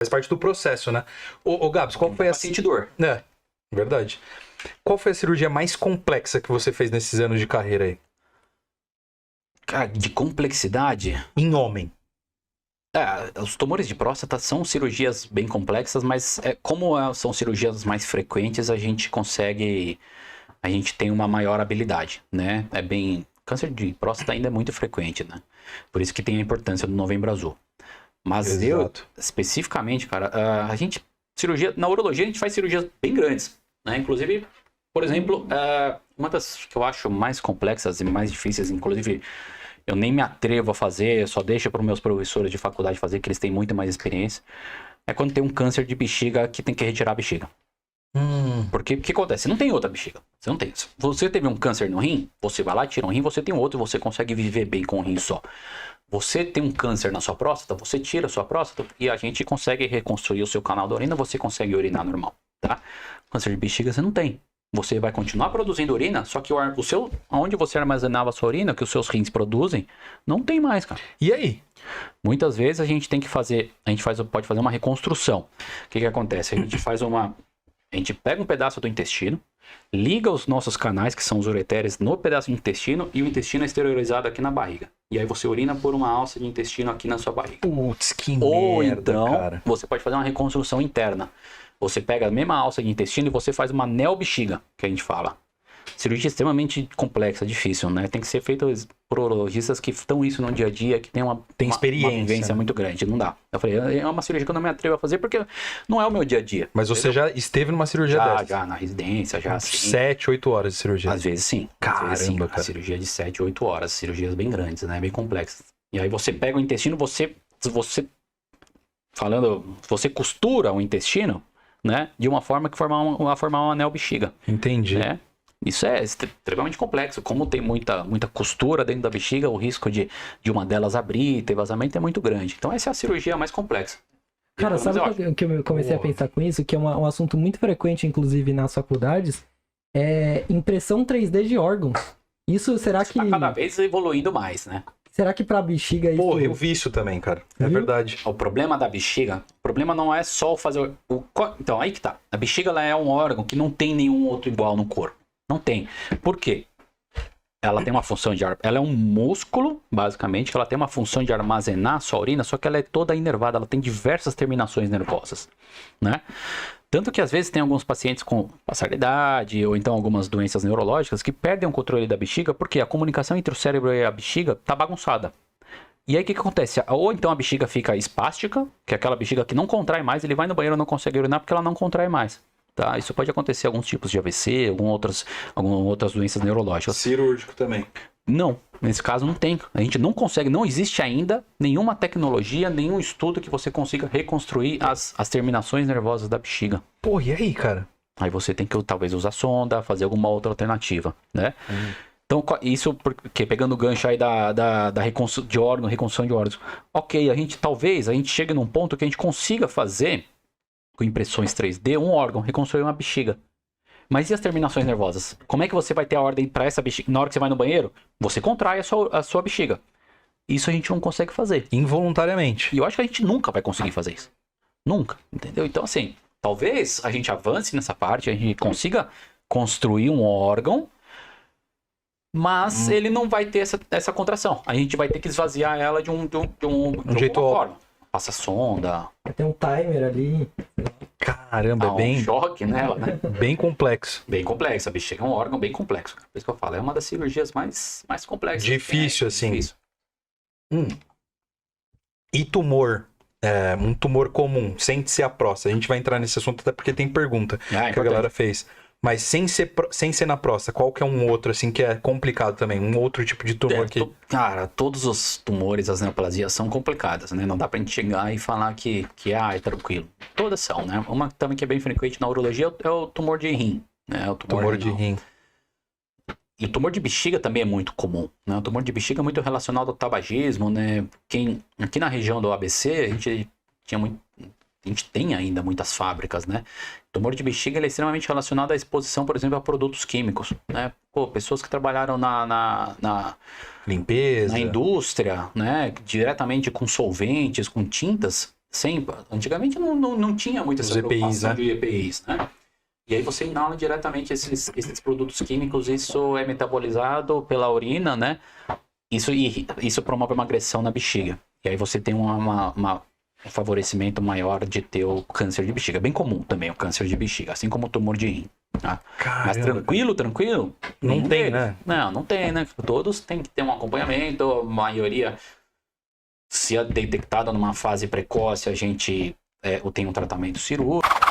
Faz parte do processo, né? Ô Gabs, qual foi a... Sente dor. É, verdade. Qual foi a cirurgia mais complexa que você fez nesses anos de carreira aí? Cara, de complexidade... Em homem. Os tumores de próstata são cirurgias bem complexas, mas são cirurgias mais frequentes, a gente tem uma maior habilidade, né? Câncer de próstata ainda é muito frequente, né? Por isso que tem a importância do Novembro Azul. Mas Exato. especificamente, cara, na urologia a gente faz cirurgias bem grandes, né? Inclusive, por exemplo, uma das que eu acho mais complexas e mais difíceis, inclusive eu nem me atrevo a fazer, só deixo para os meus professores de faculdade fazer, que eles têm muito mais experiência, é quando tem um câncer de bexiga que tem que retirar a bexiga. Porque o que acontece? Você não tem outra bexiga. Você não tem. Se você teve um câncer no rim, você vai lá, tira um rim, você tem outro, você consegue viver bem com um rim só. Você tem um câncer na sua próstata, você tira a sua próstata e a gente consegue reconstruir o seu canal da urina, você consegue urinar normal, tá? Câncer de bexiga você não tem. Você vai continuar produzindo urina, só que onde você armazenava a sua urina, que os seus rins produzem, não tem mais, cara. E aí? Muitas vezes a gente pode fazer uma reconstrução. O que acontece? A gente pega um pedaço do intestino, liga os nossos canais, que são os ureteres, no pedaço do intestino, e o intestino é exteriorizado aqui na barriga. E aí você urina por uma alça de intestino aqui na sua barriga. Putz, que Ou merda, então, cara. você pode fazer uma reconstrução interna. Você pega a mesma alça de intestino e você faz uma neobexiga, que a gente fala. Cirurgia extremamente complexa, difícil, né? Tem que ser feita por urologistas que estão isso no dia a dia, que tem uma experiência, uma vivência muito grande. Não dá. Eu falei, é uma cirurgia que eu não me atrevo a fazer porque não é o meu dia a dia. Mas você já esteve numa cirurgia dessa? Já, na residência, já. Sim. 7, 8 horas de cirurgia? Às vezes sim. Caramba, às vezes, sim. cara. A cirurgia de 7, 8 horas. Cirurgias bem grandes, né? Bem complexas. E aí você pega o intestino, você costura o intestino, né? De uma forma que formar uma neobexiga. Entendi. Né? Isso é extremamente complexo. Como tem muita costura dentro da bexiga, o risco de uma delas abrir, ter vazamento é muito grande. Então essa é a cirurgia mais complexa. Cara, sabe o que eu comecei a pensar com isso? Que é um assunto muito frequente, inclusive, nas faculdades, é impressão 3D de órgãos. Isso, será que... Tá cada vez evoluindo mais, né? Será que pra bexiga isso... Porra, eu vi isso também, cara. É verdade. O problema da bexiga, o problema não é só fazer Então, aí que tá. A bexiga, ela é um órgão que não tem nenhum outro igual no corpo. Não tem. Por quê? Ela tem uma função ela é um músculo, basicamente, que ela tem uma função de armazenar a sua urina, só que ela é toda inervada, ela tem diversas terminações nervosas, né? Tanto que às vezes tem alguns pacientes com passar de idade ou então algumas doenças neurológicas que perdem o controle da bexiga porque a comunicação entre o cérebro e a bexiga tá bagunçada. E aí o que acontece? Ou então a bexiga fica espástica, que é aquela bexiga que não contrai mais, ele vai no banheiro e não consegue urinar porque ela não contrai mais. Tá? Isso pode acontecer em alguns tipos de AVC, algumas outras doenças neurológicas. Cirúrgico também. Não, nesse caso não tem. A gente não consegue, não existe ainda nenhuma tecnologia, nenhum estudo que você consiga reconstruir as terminações nervosas da bexiga. Pô, e aí, cara? Aí você tem que talvez usar sonda, fazer alguma outra alternativa, né? Então, isso porque pegando o gancho aí da reconstrução de órgãos. Ok, talvez a gente chegue num ponto que a gente consiga fazer com impressões 3D, um órgão, reconstruir uma bexiga. Mas e as terminações nervosas? Como é que você vai ter a ordem para essa bexiga? Na hora que você vai no banheiro, você contrai a sua bexiga. Isso a gente não consegue fazer. Involuntariamente. E eu acho que a gente nunca vai conseguir fazer isso. Nunca, entendeu? Então, assim, talvez a gente avance nessa parte, a gente consiga construir um órgão, mas ele não vai ter essa contração. A gente vai ter que esvaziar ela de jeito alguma forma. Passa sonda. Tem um timer ali. Caramba, Dá um choque nela, né? Bem complexo. Bem complexo. A bexiga é um órgão bem complexo. Por isso que eu falo, é uma das cirurgias mais complexas. Difícil, assim. Difícil. E tumor? Um tumor comum, sem ser a próstata. A gente vai entrar nesse assunto até porque tem pergunta que a galera fez. Mas sem ser na próstata, qual que é um outro, assim, que é complicado também? Um outro tipo de tumor que... Cara, todos os tumores, as neoplasias são complicadas, né? Não dá pra gente chegar e falar que é tranquilo. Todas são, né? Uma também que é bem frequente na urologia é o tumor de rim, né? O tumor de rim. E o tumor de bexiga também é muito comum, né? O tumor de bexiga é muito relacionado ao tabagismo, né? Aqui na região do ABC, a gente tem ainda muitas fábricas, né? O tumor de bexiga ele é extremamente relacionado à exposição, por exemplo, a produtos químicos, né? Pô, pessoas que trabalharam na limpeza, na indústria, né? Diretamente com solventes, com tintas, Antigamente não tinha muito essa preocupação EPIs, de EPIs, né? E aí você inala diretamente esses produtos químicos, isso é metabolizado pela urina, né? Isso promove uma agressão na bexiga. E aí você tem um favorecimento maior de ter o câncer de bexiga. Bem comum também o câncer de bexiga, assim como o tumor de rim. Tá? Mas tranquilo? Não tem, né? Não tem, né? Todos têm que ter um acompanhamento, a maioria, se é detectada numa fase precoce, a gente tem um tratamento cirúrgico.